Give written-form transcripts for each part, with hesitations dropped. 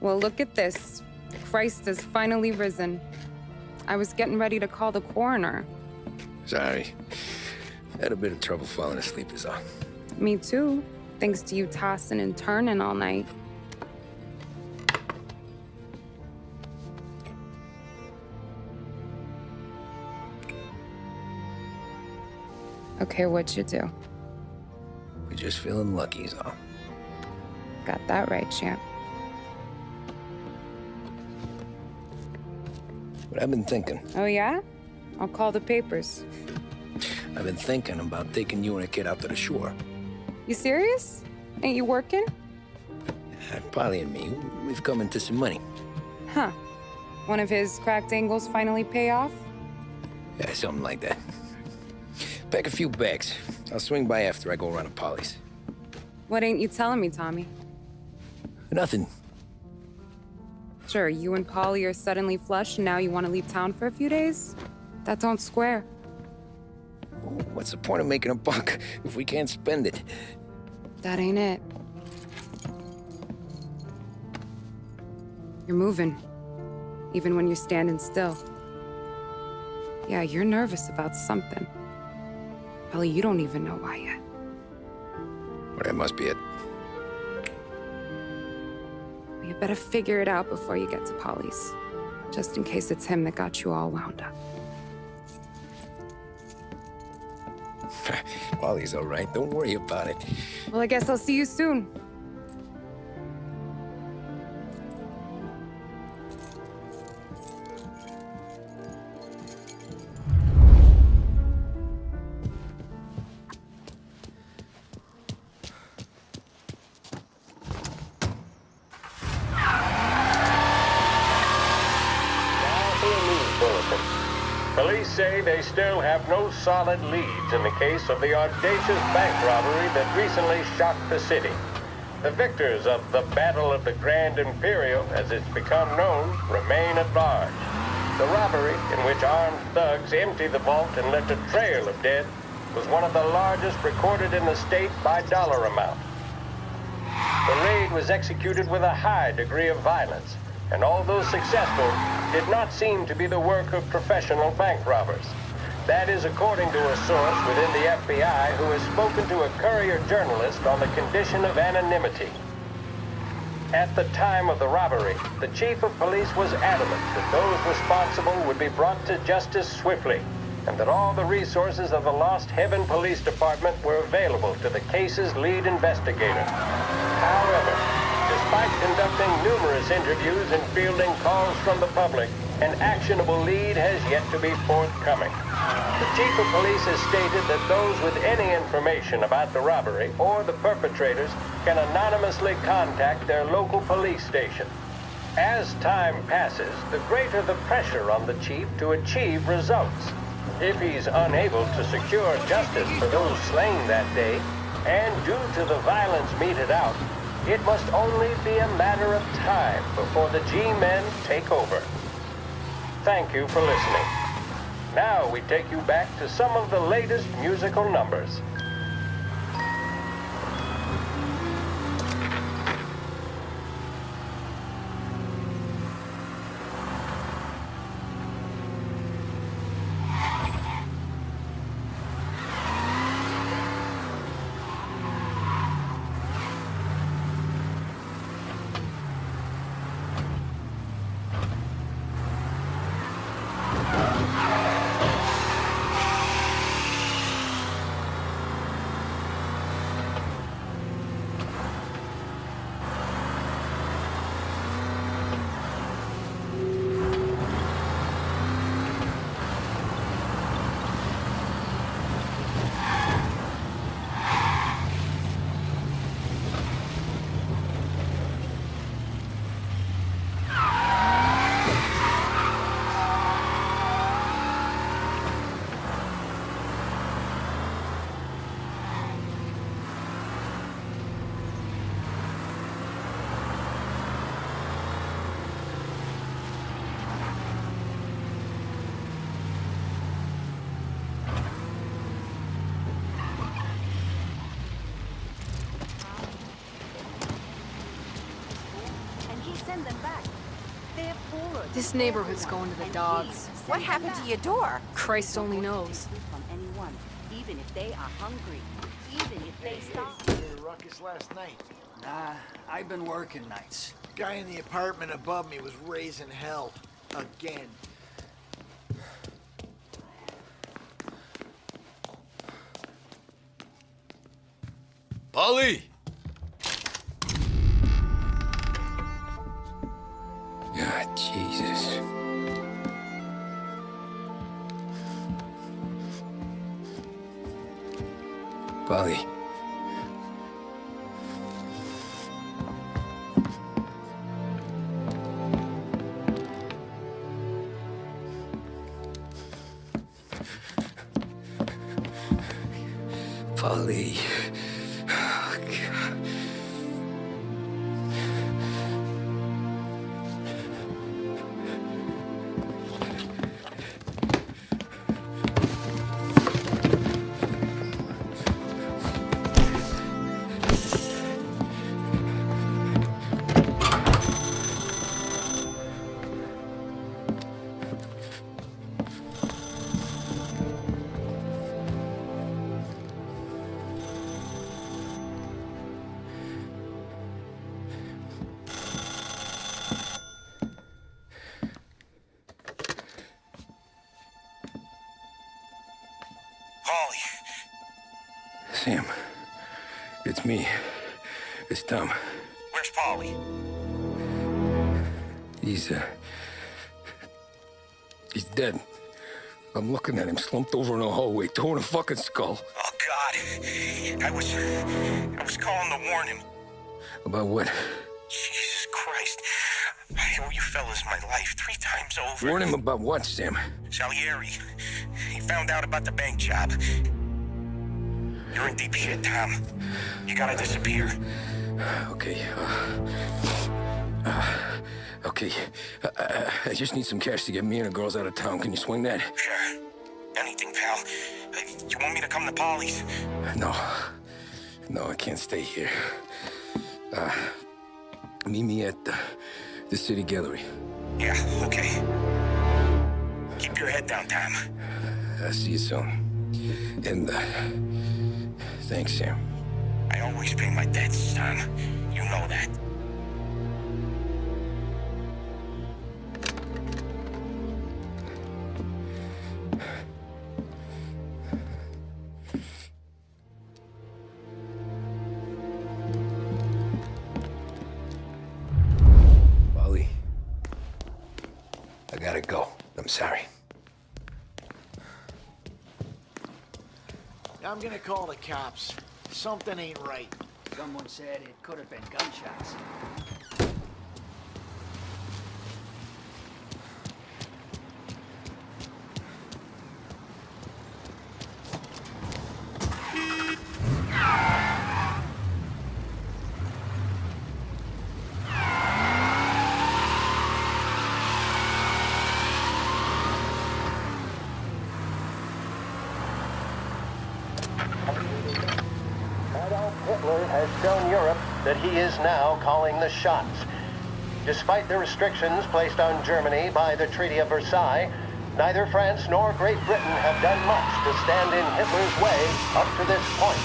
Well, look at this. Christ has finally risen. I was getting ready to call the coroner. Sorry. Had a bit of trouble falling asleep is all. Me too, thanks to you tossing and turning all night. Okay, what'd you do? We're just feeling lucky is all. Got that right, champ. But I've been thinking. Oh, yeah? I'll call the papers. I've been thinking about taking you and a kid out to the shore. You serious? Ain't you working? Polly and me, we've come into some money. Huh. One of his cracked angles finally pay off? Yeah, something like that. Pack a few bags. I'll swing by after I go around to Polly's. What ain't you telling me, Tommy? Nothing. Sure, you and Polly are suddenly flush and now you want to leave town for a few days? That don't square. What's the point of making a buck if we can't spend it? That ain't it. You're moving, even when you're standing still. Yeah, you're nervous about something. Probably you don't even know why yet. Well, that must be it. Well, you better figure it out before you get to Polly's, just in case it's him that got you all wound up. Polly's all right. Don't worry about it. Well, I guess I'll see you soon. Police say they still have no solid leads in the case of the audacious bank robbery that recently shocked the city. The victors of the Battle of the Grand Imperial, as it's become known, remain at large. The robbery, in which armed thugs emptied the vault and left a trail of dead, was one of the largest recorded in the state by dollar amount. The raid was executed with a high degree of violence, and although successful, did not seem to be the work of professional bank robbers. That is according to a source within the FBI who has spoken to a Courier journalist on the condition of anonymity. At the time of the robbery, the chief of police was adamant that those responsible would be brought to justice swiftly, and that all the resources of the Lost Heaven Police Department were available to the case's lead investigator. However, despite conducting numerous interviews and fielding calls from the public, an actionable lead has yet to be forthcoming. The chief of police has stated that those with any information about the robbery or the perpetrators can anonymously contact their local police station. As time passes, the greater the pressure on the chief to achieve results. If he's unable to secure justice for those slain that day, and due to the violence meted out, it must only be a matter of time before the G-men take over. Thank you for listening. Now we take you back to some of the latest musical numbers. This neighborhood's going to the dogs. What happened to your door? Christ only knows. From anyone, even if they are hungry, even if they starve. You hear the ruckus last night? Nah, I've been working nights. Guy in the apartment above me was raising hell. Again. Polly! God, Jesus. Polly. Polly. Oh, God. Polly! Sam, it's me. It's Tom. Where's Polly? He's dead. I'm looking at him slumped over in the hallway, torn a fucking skull. Oh, God. I was calling to warn him. About what? Jesus Christ. I owe you fellas my life 3 times over. Warn him about what, Sam? Salieri. He found out about the bank job. You're in deep shit, Tom. You gotta disappear. Okay. Okay. I just need some cash to get me and the girls out of town. Can you swing that? Sure. Anything, pal. You want me to come to Polly's? No. No, I can't stay here. Meet me at the city gallery. Yeah, okay. Keep your head down, Tom. I'll see you soon. And, thanks, Sam. I always pay my debts, Tom. You know that. Polly, I gotta go. I'm sorry. I'm gonna call the cops. Something ain't right. Someone said it could have been gunshots. Hitler has shown Europe that he is now calling the shots. Despite the restrictions placed on Germany by the Treaty of Versailles, neither France nor Great Britain have done much to stand in Hitler's way up to this point.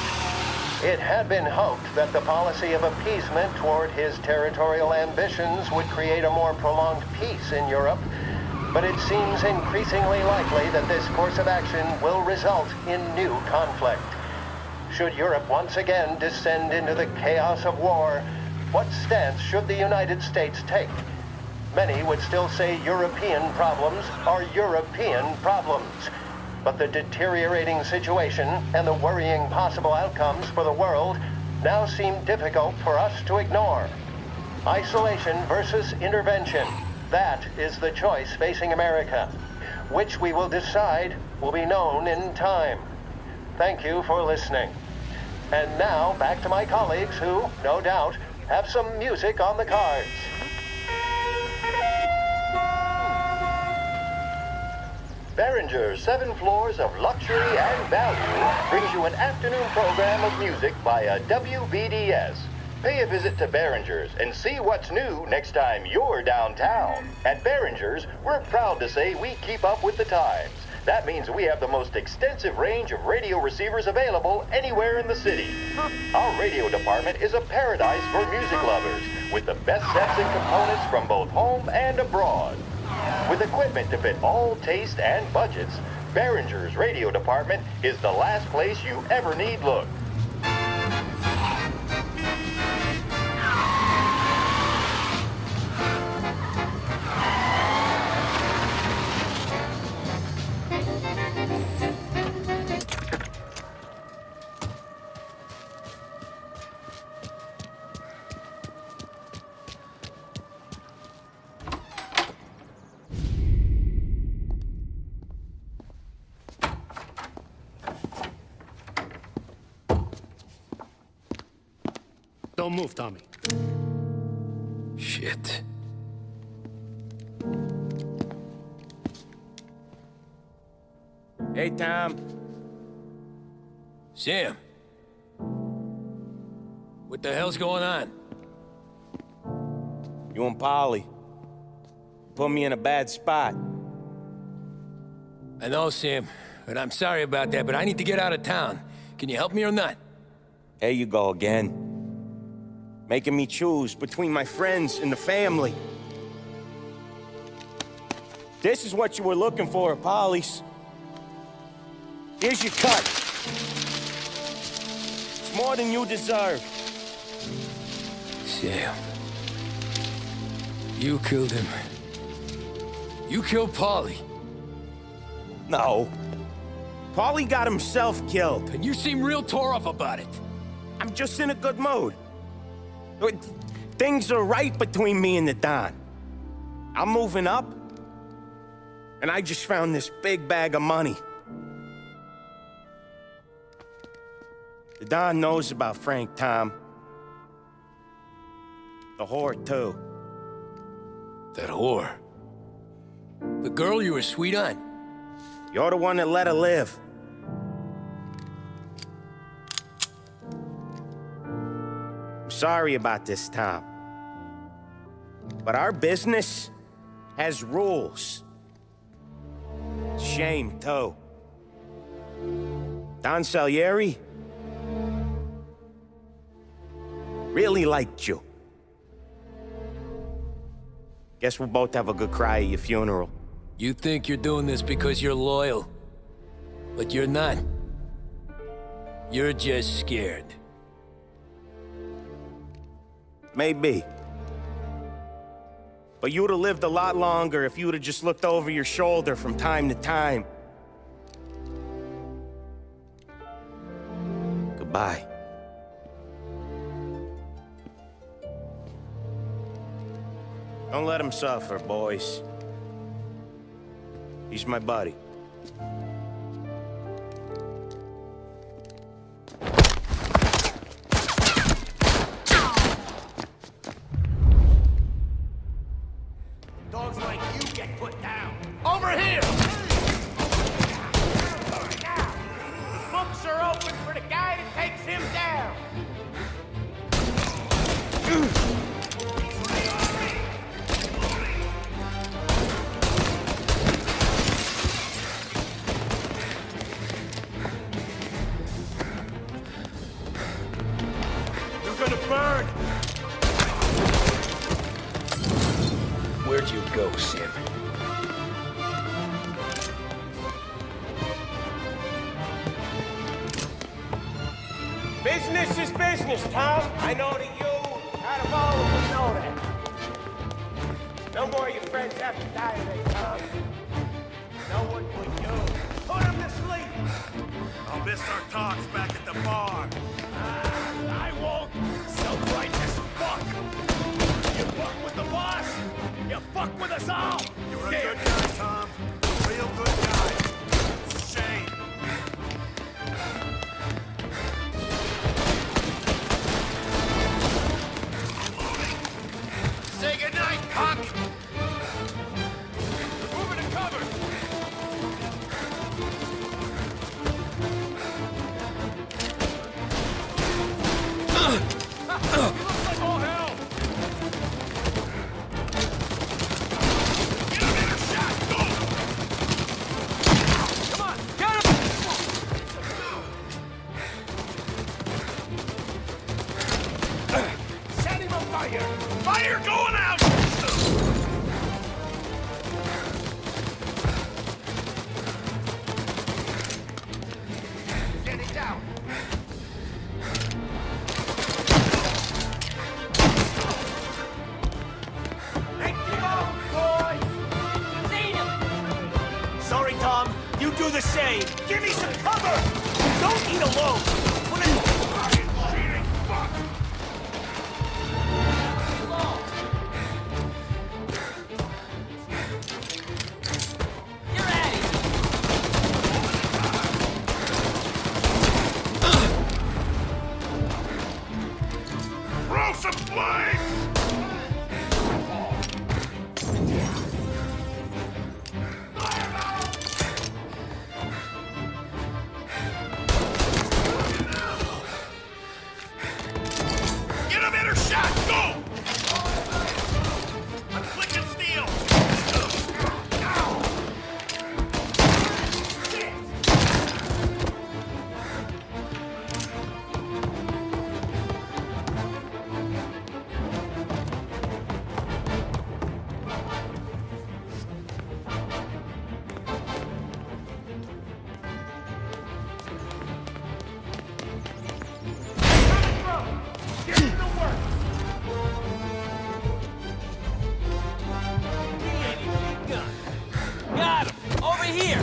It had been hoped that the policy of appeasement toward his territorial ambitions would create a more prolonged peace in Europe, but it seems increasingly likely that this course of action will result in new conflict. Should Europe once again descend into the chaos of war, what stance should the United States take? Many would still say European problems are European problems. But the deteriorating situation and the worrying possible outcomes for the world now seem difficult for us to ignore. Isolation versus intervention. That is the choice facing America. Which we will decide will be known in time. Thank you for listening. And now, back to my colleagues who, no doubt, have some music on the cards. Behringer's 7 Floors of Luxury and Value brings you an afternoon program of music via WBDS. Pay a visit to Behringer's and see what's new next time you're downtown. At Behringer's, we're proud to say we keep up with the times. That means we have the most extensive range of radio receivers available anywhere in the city. Our radio department is a paradise for music lovers, with the best sets and components from both home and abroad. With equipment to fit all taste and budgets, Behringer's radio department is the last place you ever need look. Don't move, Tommy. Shit. Hey, Tom. Sam. What the hell's going on? You and Polly put me in a bad spot. I know, Sam, and I'm sorry about that, but I need to get out of town. Can you help me or not? There you go again. Making me choose between my friends and the family. This is what you were looking for, Polly's. Here's your cut. It's more than you deserve. Sam. You killed him. You killed Paulie. No. Paulie got himself killed. And you seem real tore up about it. I'm just in a good mood. Things are right between me and the Don. I'm moving up, and I just found this big bag of money. The Don knows about Frank, Tom. The whore, too. That whore? The girl you were sweet on? You're the one that let her live. I'm sorry about this, Tom. But our business has rules. Shame, too. Don Salieri really liked you. Guess we'll both have a good cry at your funeral. You think you're doing this because you're loyal, but you're not. You're just scared. Maybe. But you'd have lived a lot longer if you'd have just looked over your shoulder from time to time. Goodbye. Don't let him suffer, boys. He's my buddy. Dogs like you get put down. Over here! Books are open for the guy that takes him down. Burn! Where'd you go, Sam? Business is business, Tom. I know that you, out of all of us, know that. No more of your friends have to die today, Tom. No one but you. Put him to sleep. I'll miss our talks back at the bar. I won't. Self-righteous fuck! You fuck with the boss, you fuck with us all! You're a good guy, Tom. A real good guy. It's a shame. Say goodnight, cock! Moving to cover! alone! Cheating fuck! You're at it! Throw some flames! Get a better shot! Go! I'm clicking steel! Get to work! He ain't even begun. Got him! Over here!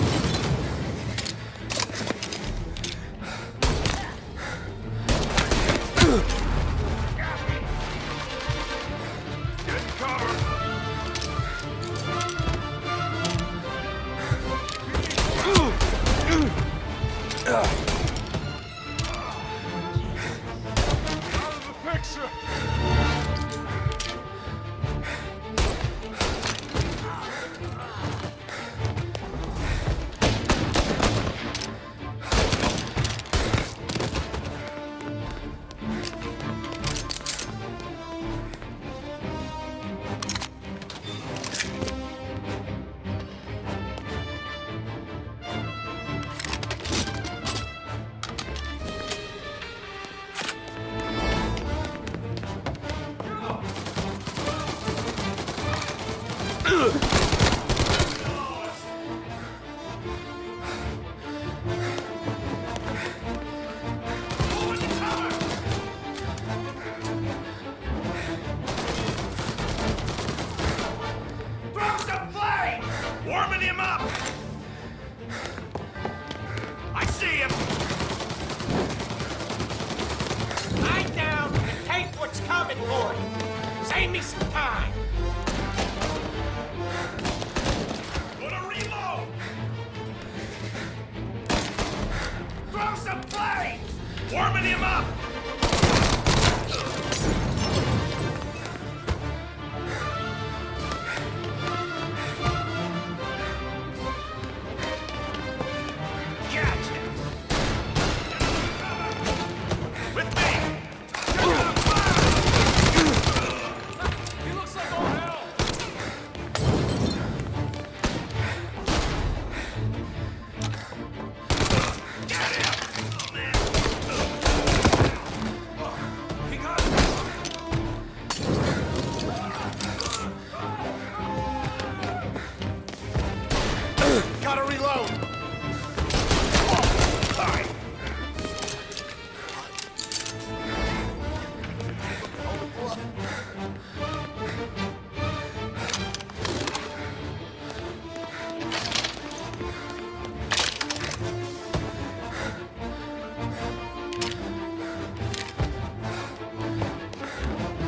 Get cover! Out of the picture! Throw some flames! Warming him up! I see him! Lie down and take what's coming for you. Save me some time. Gonna reload! Throw some flames! Warming him up! Gotcha! With me! He looks like all hell. Get him! Oh, man. He got Gotta reload! Sorry.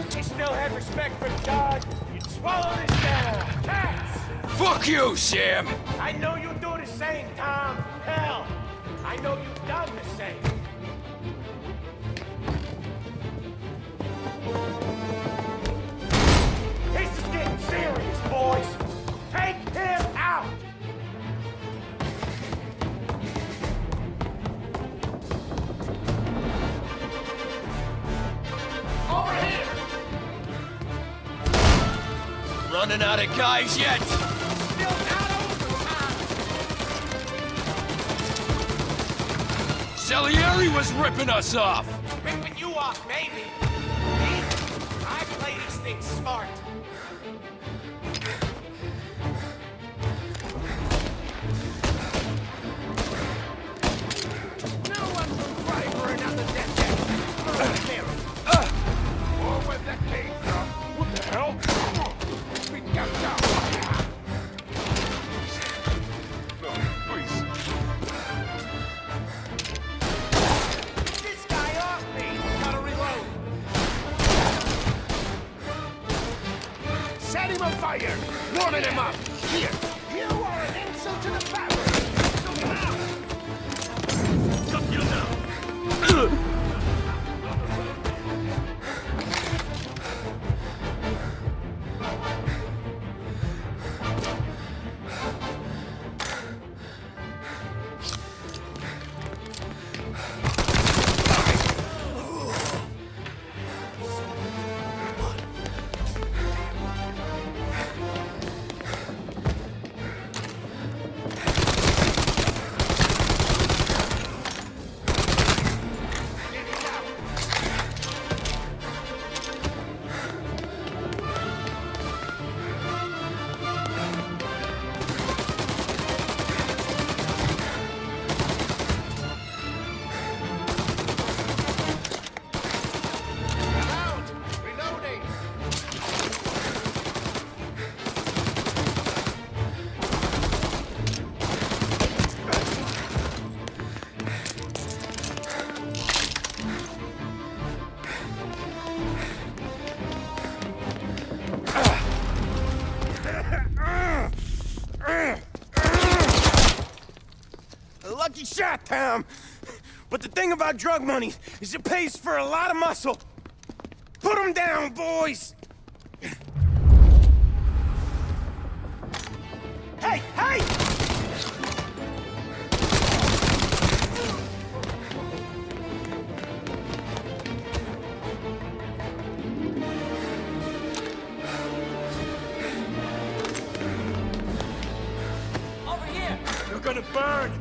If you still had respect for God, you'd swallow this down. Cats! Fuck you, Sam! I know you do the same, Tom. Hell, I know you've done the same. This is getting serious, boys. Take him out. Over here. Running out of guys yet? Still not over, Tom. Salieri was ripping us off! Ripping you off, maybe. Me? I play these things smart. No one's ready for another death there. Oh, where'd that came from? What the hell? We got down. No, please. him on fire! Warming him up! Here! You are an insult to the family! Come you now! Lucky shot, Tom. But the thing about drug money is it pays for a lot of muscle. Put him down, boys! Hey, hey! Over here! You're gonna burn!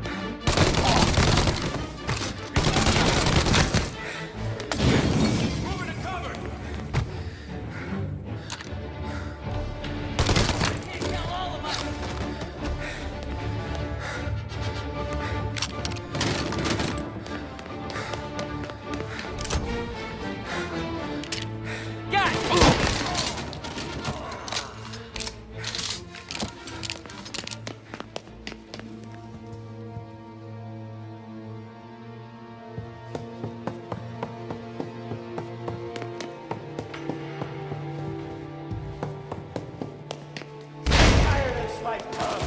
Tired of this life, Tom.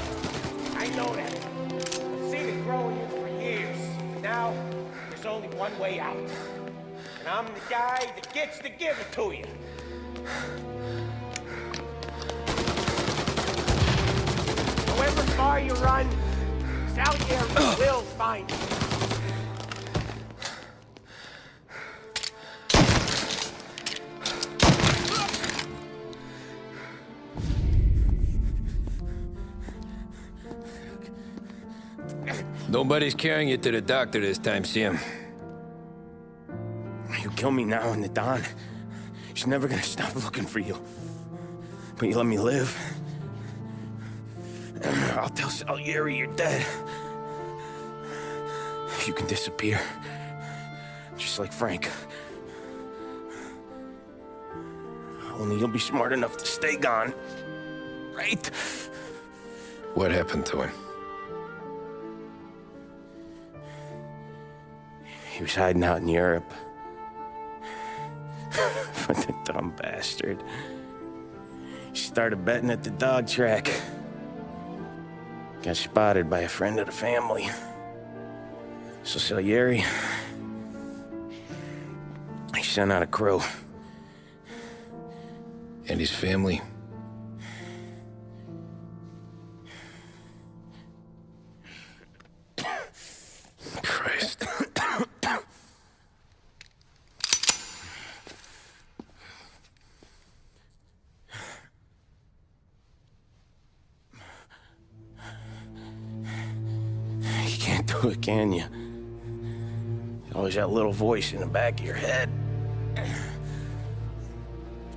I know that. I've seen it growing you for years. Now, there's only one way out. And I'm the guy that gets to give it to you. However far you run, Salieri will find you. Nobody's carrying you to the doctor this time, Sam. You kill me now in the dawn. She's never gonna stop looking for you. But you let me live. I'll tell Salieri you're dead. You can disappear. Just like Frank. Only you'll be smart enough to stay gone. Right? What happened to him? He was hiding out in Europe. But the dumb bastard. He started betting at the dog track. Got spotted by a friend of the family. So Salieri, he sent out a crew. And his family? Christ. You can't do it, can you? Always that little voice in the back of your head.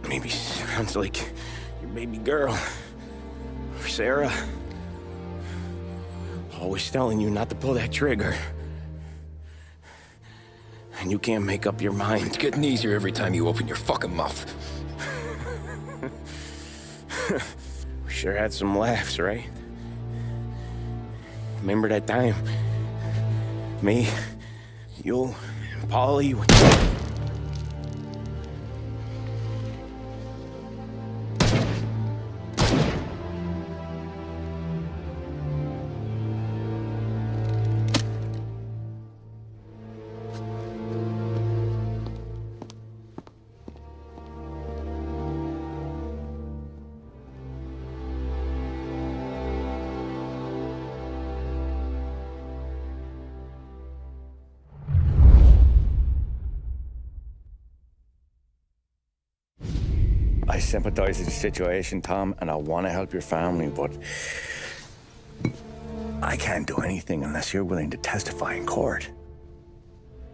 Maybe sounds like your baby girl. Or Sarah. Always telling you not to pull that trigger. And you can't make up your mind. It's getting easier every time you open your fucking mouth. We sure had some laughs, right? Remember that time? Me, you, and Paulie. I sympathize with the situation, Tom, and I want to help your family, but I can't do anything unless you're willing to testify in court.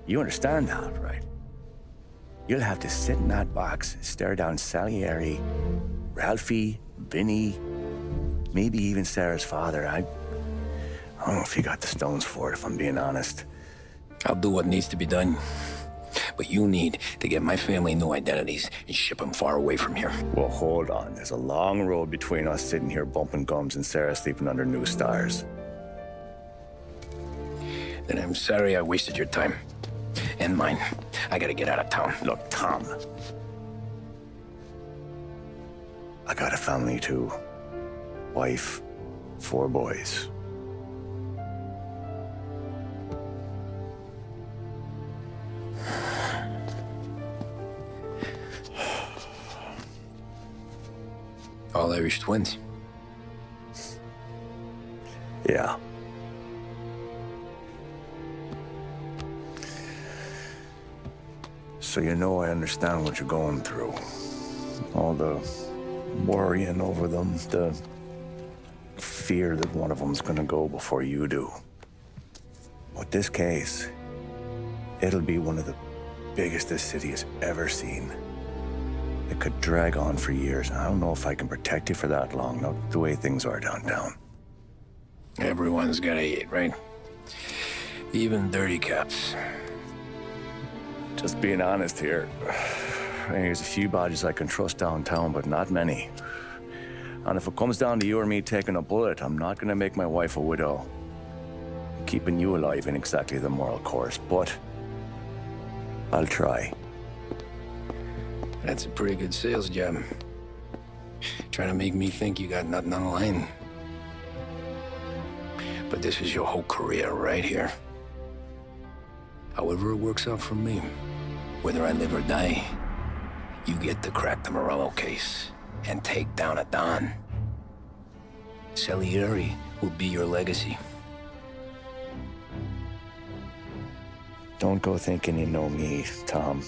You understand that, right? You'll have to sit in that box, stare down Salieri, Ralphie, Vinny, maybe even Sarah's father. I don't know if you got the stones for it, if I'm being honest. I'll do what needs to be done. But you need to get my family new identities and ship them far away from here. Well, hold on. There's a long road between us sitting here bumping gums and Sarah sleeping under new stars. Then I'm sorry I wasted your time. And mine. I gotta get out of town. Look, Tom. I got a family too. Wife, 4 boys. All Irish twins. Yeah. So you know I understand what you're going through. All the worrying over them, the fear that one of them's gonna go before you do. With this case, it'll be one of the biggest this city has ever seen. It could drag on for years. I don't know if I can protect you for that long, not the way things are downtown. Everyone's gotta eat, right? Even dirty cops. Just being honest here. There's a few bodies I can trust downtown, but not many. And if it comes down to you or me taking a bullet, I'm not gonna make my wife a widow. Keeping you alive ain't exactly the moral course, but I'll try. That's a pretty good sales job. Trying to make me think you got nothing on the line. But this is your whole career right here. However it works out for me, whether I live or die, you get to crack the Morello case and take down a Don. Salieri will be your legacy. Don't go thinking you know me, Tom.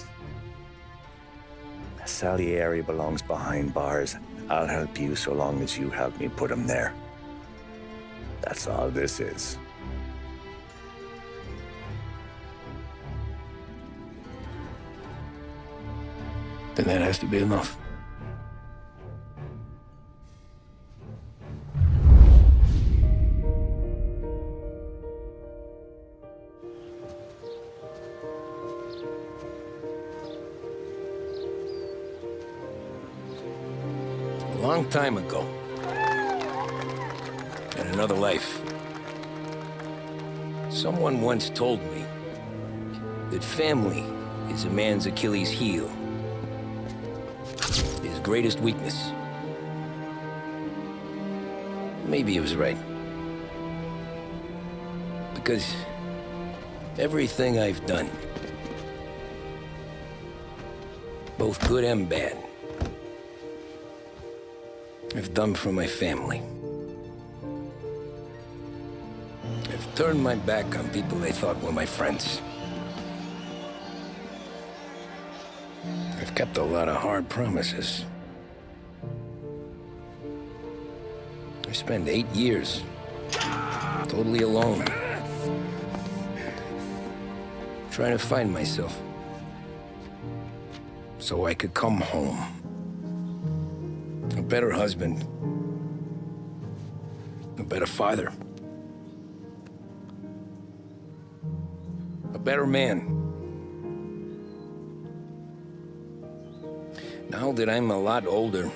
Salieri belongs behind bars. I'll help you so long as you help me put him there. That's all this is. Then that has to be enough. A long time ago, in another life, someone once told me that family is a man's Achilles heel, his greatest weakness. Maybe he was right. Because everything I've done, both good and bad, I've done for my family. I've turned my back on people they thought were my friends. I've kept a lot of hard promises. I spent 8 years totally alone, trying to find myself so I could come home. A better husband, a better father, a better man. Now that I'm a lot older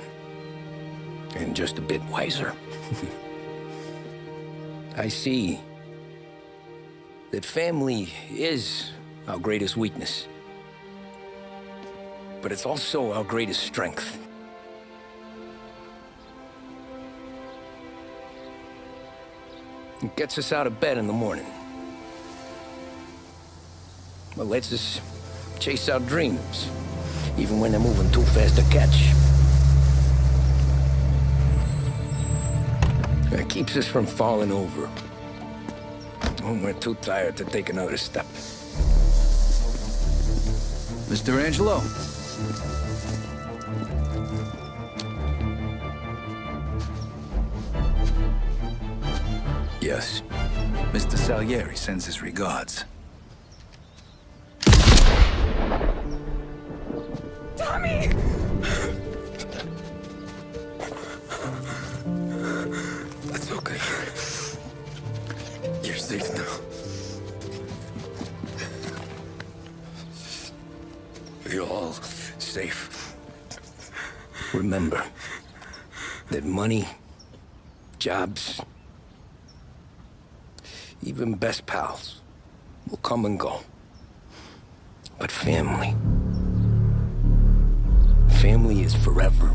and just a bit wiser, I see that family is our greatest weakness, but it's also our greatest strength. It gets us out of bed in the morning. It lets us chase our dreams, even when they're moving too fast to catch. It keeps us from falling over when we're too tired to take another step. Mr. Angelo. Yes. Mr. Salieri sends his regards. Tommy! That's okay. You're safe now. You're all safe. Remember that money, jobs, even best pals will come and go. But family is forever.